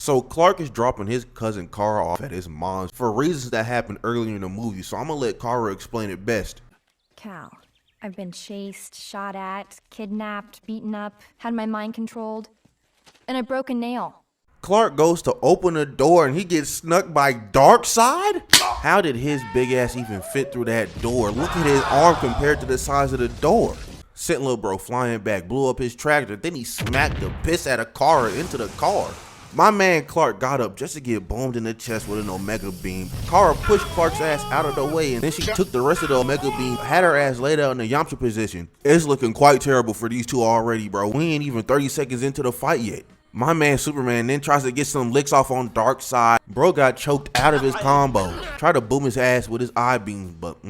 So Clark is dropping his cousin Cara off at his mom's for reasons that happened earlier in the movie, so I'm gonna let Cara explain it best. Cal, I've been chased, shot at, kidnapped, beaten up, had my mind controlled, and I broke a nail. Clark goes to open the door and he gets snuck by Darkseid? How did his big ass even fit through that door? Look at his arm compared to the size of the door. Sent little bro flying back, blew up his tractor, then he smacked the piss out of Cara into the car. My man Clark got up just to get boomed in the chest with an Omega beam. Cara pushed Clark's ass out of the way and then she took the rest of the Omega beam, had her ass laid out in the Yamcha position. It's looking quite terrible for these two already, bro. We ain't even 30 seconds into the fight yet. My man Superman then tries to get some licks off on Darkseid. Bro got choked out of his combo. Tried to boom his ass with his eye beams, but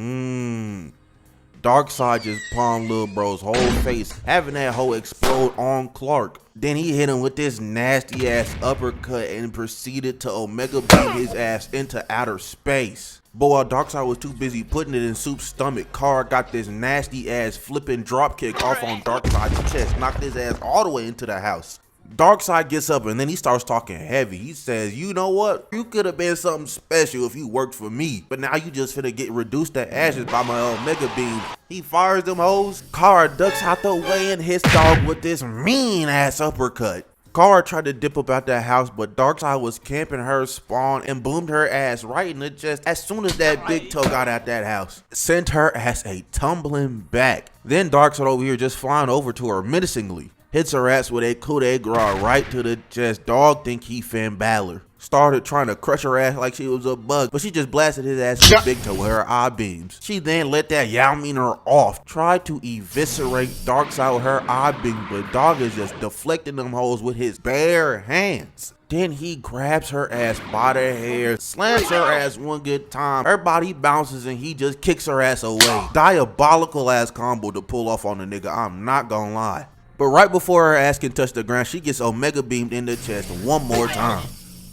Darkseid just palmed little bro's whole face, having that hoe explode on Clark. Then he hit him with this nasty ass uppercut and proceeded to Omega beam his ass into outer space. But while Darkseid was too busy putting it in Soup's stomach, Cara got this nasty ass flipping drop kick off on Darkseid's chest, knocked his ass all the way into the house. Darkseid gets up and then he starts talking heavy. He says, you know what? You could have been something special if you worked for me, but now you just finna get reduced to ashes by my Omega beam. He fires them hoes. Cara ducks out the way and hits dog with this mean ass uppercut. Cara tried to dip up out that house, but Darkseid was camping her spawn and boomed her ass right in the chest as soon as that big toe got out that house. Sent her ass a tumbling back. Then Darkseid over here just flying over to her menacingly. Hits her ass with a coup de grace right to the chest. Dog think he Finn Balor. Started trying to crush her ass like she was a bug, but she just blasted his ass with a big toe with her eye beams. She then let that Yao Meaner off. Tried to eviscerate Darkseid with her eye beam, but dog is just deflecting them hoes with his bare hands. Then he grabs her ass by the hair, slams her ass one good time. Her body bounces and he just kicks her ass away. Diabolical ass combo to pull off on the nigga, I'm not gonna lie. But right before her ass can touch the ground, she gets Omega beamed in the chest one more time.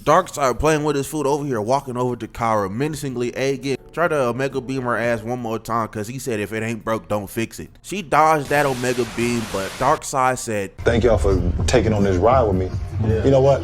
Darkseid playing with his food over here, walking over to Cara menacingly again. Try to Omega beam her ass one more time because he said if it ain't broke, don't fix it. She dodged that Omega beam, but Darkseid said, thank y'all for taking on this ride with me. Yeah. You know what?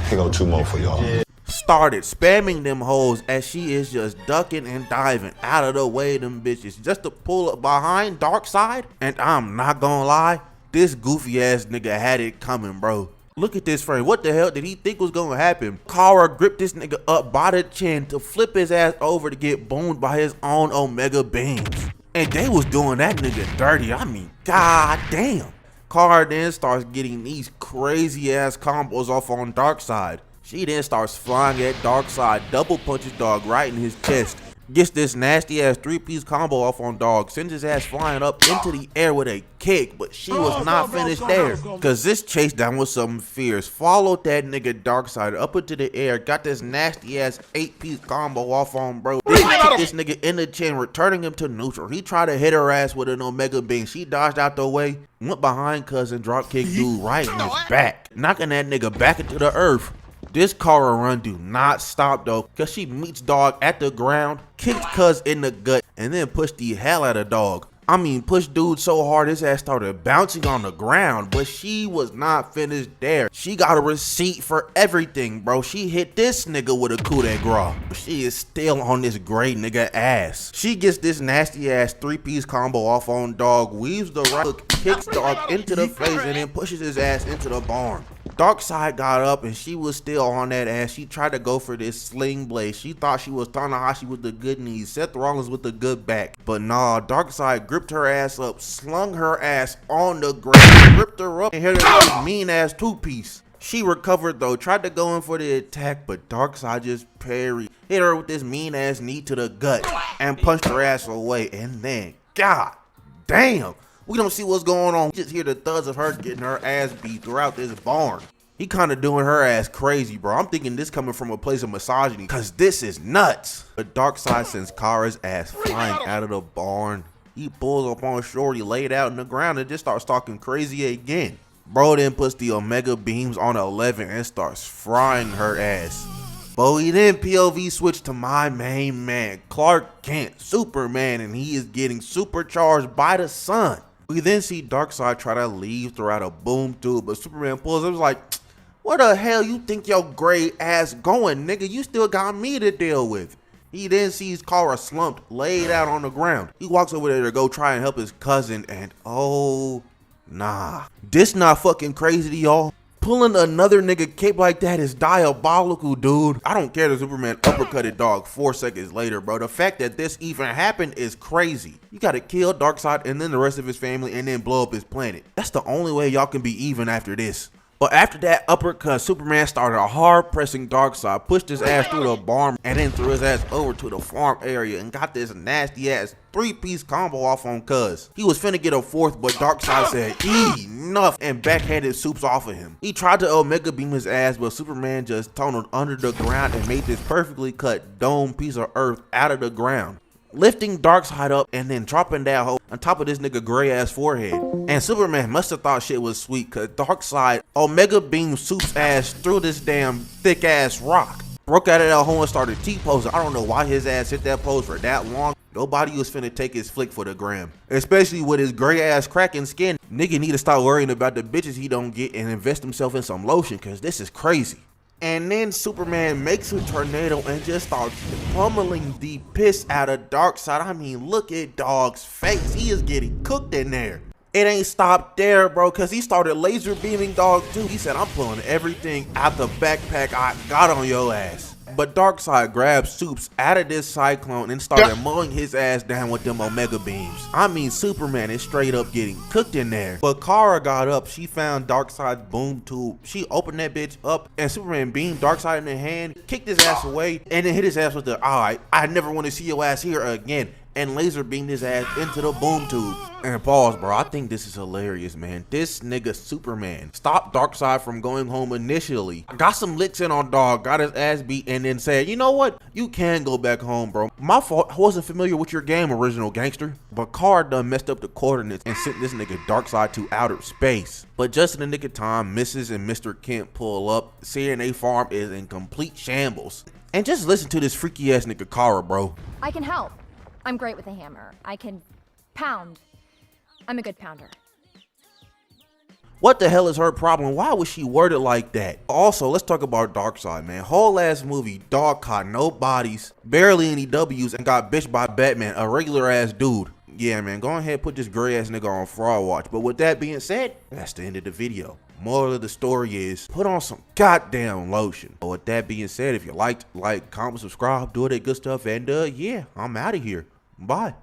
Here go two more for y'all. Yeah. Started spamming them hoes as she is just ducking and diving out of the way of them bitches just to pull up behind Darkseid. And I'm not gonna lie, this goofy ass nigga had it coming, bro. Look at this frame. What the hell did he think was gonna happen? Cara gripped this nigga up by the chin to flip his ass over to get boomed by his own Omega beams. And they was doing that nigga dirty. I mean, god damn. Cara then starts getting these crazy ass combos off on Darkseid. She then starts flying at Darkseid, double punches dog right in his chest. Gets this nasty ass 3-piece combo off on dog, sends his ass flying up into the air with a kick, but she was not finished there. Cause this chase down was something fierce. Followed that nigga Darkseid up into the air, got this nasty ass 8-piece combo off on bro. Then kicked this nigga in the chin, returning him to neutral. He tried to hit her ass with an Omega beam. She dodged out the way, went behind cousin, drop kick dude right in his back, knocking that nigga back into the earth. This Cara run do not stop though, cause she meets dog at the ground, kicked cuz in the gut, and then pushed the hell out of dog. I mean, pushed dude so hard his ass started bouncing on the ground, but she was not finished there. She got a receipt for everything, bro. She hit this nigga with a coup de grace. She is still on this great nigga ass. She gets this nasty ass 3-piece combo off on dog, weaves the right hook, kicks dog into the face, and then pushes his ass into the barn. Darkseid got up and she was still on that ass. She tried to go for this sling blade. She thought she was Tanahashi with the good knees, Seth Rollins with the good back. But nah, Darkseid gripped her ass up, slung her ass on the ground, gripped her up, and hit her with this mean ass 2-piece. She recovered though, tried to go in for the attack, but Darkseid just parried, hit her with this mean ass knee to the gut, and punched her ass away. And then, god damn, we don't see what's going on. We just hear the thuds of her getting her ass beat throughout this barn. He kind of doing her ass crazy, bro. I'm thinking this coming from a place of misogyny, cause this is nuts. But Darkseid sends Cara's ass flying out of the barn. He pulls up on Shorty, laid out in the ground, and just starts talking crazy again. Bro then puts the Omega beams on 11 and starts frying her ass. But we then POV switch to my main man, Clark Kent, Superman, and he is getting supercharged by the sun. We then see Darkseid try to leave throughout a boom tube, but Superman pulls up, like, Where the hell you think your gray ass going, nigga? You still got me to deal with. He then sees Cara slumped, laid out on the ground. He walks over there to go try and help his cousin, and oh, nah. This not fucking crazy to y'all? Pulling another nigga cape like that is diabolical, dude. I don't care that Superman uppercutted dog 4 seconds later, bro. The fact that this even happened is crazy. You gotta kill Darkseid and then the rest of his family and then blow up his planet. That's the only way y'all can be even after this. But after that uppercut, Superman started a hard pressing Darkseid, pushed his ass through the barn, and then threw his ass over to the farm area and got this nasty ass 3-piece combo off on Cuz. He was finna get a 4th, but Darkseid said, enough, and backhanded Supes off of him. He tried to Omega beam his ass, but Superman just tunneled under the ground and made this perfectly cut dome piece of earth out of the ground, lifting Darkseid up and then dropping that hole on top of this nigga gray ass forehead. And Superman must have thought shit was sweet, cause Darkseid Omega beamed Soup's ass through this damn thick ass rock. Broke out of that hole and started T-posing. I don't know why his ass hit that pose for that long. Nobody was finna take his flick for the gram. Especially with his gray ass cracking skin. Nigga need to stop worrying about the bitches he don't get and invest himself in some lotion, cause this is crazy. And then Superman makes a tornado and just starts pummeling the piss out of Darkseid. I mean, look at dog's face. He is getting cooked in there. It ain't stopped there, bro, because he started laser beaming dog too. He said, I'm pulling everything out the backpack I got on your ass. But Darkseid grabbed Supes out of this cyclone and started mowing his ass down with them Omega beams. I mean, Superman is straight up getting cooked in there. But Cara got up. She found Darkseid's boom tube. She opened that bitch up and Superman beamed Darkseid in the hand, kicked his ass away, and then hit his ass with the, alright, I never want to see your ass here again, and laser beamed his ass into the boom tube. And pause, bro. I think this is hilarious, man. This nigga Superman stopped Darkseid from going home initially, got some licks in on dog, got his ass beat, and then said, you know what? You can go back home, bro. My fault. I wasn't familiar with your game, original gangster. But Cara done messed up the coordinates and sent this nigga Darkseid to outer space. But just in the nick of time, Mrs. and Mr. Kent pull up, seeing they farm is in complete shambles. And just listen to this freaky ass nigga Cara, bro. I can help. I'm great with a hammer. I can pound. I'm a good pounder. What the hell is her problem? Why was she worded like that? Also, let's talk about Darkseid, man. Whole ass movie, dog caught no bodies, barely any W's, and got bitched by Batman, a regular ass dude. Yeah, man, go ahead, put this gray ass nigga on fraud watch. But with that being said, that's the end of the video. Moral of the story is, put on some goddamn lotion. But with that being said, if you liked, like, comment, subscribe, do all that good stuff, and yeah, I'm out of here. Bye.